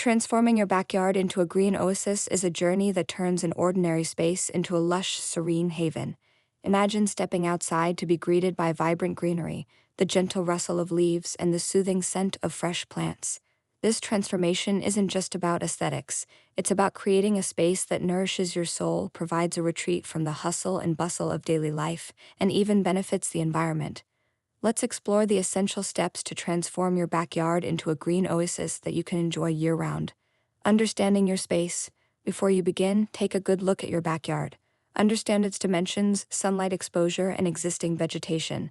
Transforming your backyard into a green oasis is a journey that turns an ordinary space into a lush, serene haven. Imagine stepping outside to be greeted by vibrant greenery, the gentle rustle of leaves, and the soothing scent of fresh plants. This transformation isn't just about aesthetics, it's about creating a space that nourishes your soul, provides a retreat from the hustle and bustle of daily life, and even benefits the environment. Let's explore the essential steps to transform your backyard into a green oasis that you can enjoy year-round. Understanding your space. Before you begin, take a good look at your backyard. Understand its dimensions, sunlight exposure, and existing vegetation.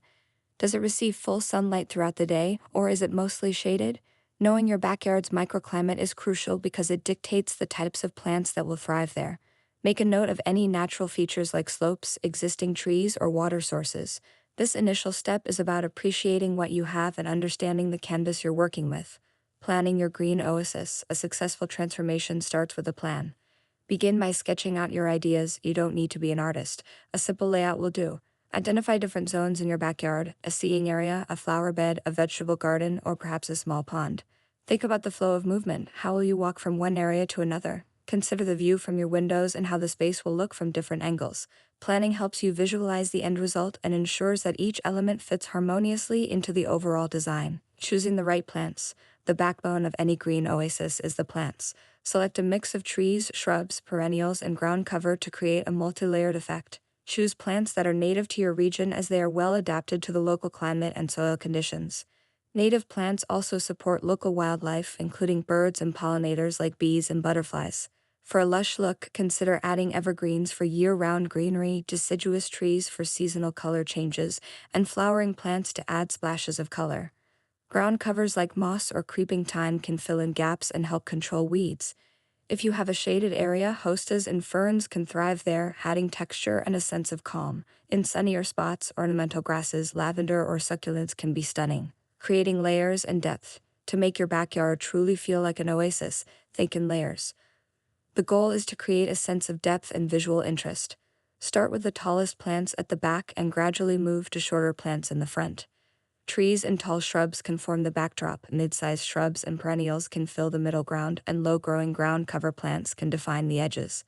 Does it receive full sunlight throughout the day, or is it mostly shaded? Knowing your backyard's microclimate is crucial because it dictates the types of plants that will thrive there. Make a note of any natural features like slopes, existing trees, or water sources. This initial step is about appreciating what you have and understanding the canvas you're working with. Planning your green oasis. A successful transformation starts with a plan. Begin by sketching out your ideas. You don't need to be an artist. A simple layout will do. Identify different zones in your backyard: a seating area, a flower bed, a vegetable garden, or perhaps a small pond. Think about the flow of movement. How will you walk from one area to another? Consider the view from your windows and how the space will look from different angles. Planning helps you visualize the end result and ensures that each element fits harmoniously into the overall design. Choosing the right plants. The backbone of any green oasis is the plants. Select a mix of trees, shrubs, perennials, and ground cover to create a multi-layered effect. Choose plants that are native to your region as they are well adapted to the local climate and soil conditions. Native plants also support local wildlife, including birds and pollinators like bees and butterflies. For a lush look, consider adding evergreens for year-round greenery, deciduous trees for seasonal color changes, and flowering plants to add splashes of color. Ground covers like moss or creeping thyme can fill in gaps and help control weeds. If you have a shaded area, hostas and ferns can thrive there, adding texture and a sense of calm. In sunnier spots, ornamental grasses, lavender, or succulents can be stunning, creating layers and depth. To make your backyard truly feel like an oasis, think in layers. The goal is to create a sense of depth and visual interest. Start with the tallest plants at the back and gradually move to shorter plants in the front. Trees and tall shrubs can form the backdrop, mid-sized shrubs and perennials can fill the middle ground, and low-growing ground cover plants can define the edges.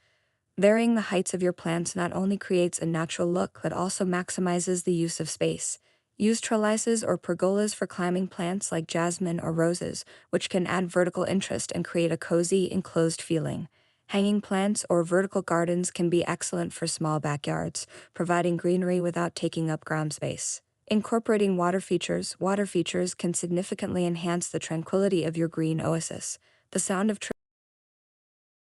Varying the heights of your plants not only creates a natural look but also maximizes the use of space. Use trellises or pergolas for climbing plants like jasmine or roses, which can add vertical interest and create a cozy, enclosed feeling. Hanging plants or vertical gardens can be excellent for small backyards, providing greenery without taking up ground space. Incorporating water features can significantly enhance the tranquility of your green oasis. The sound of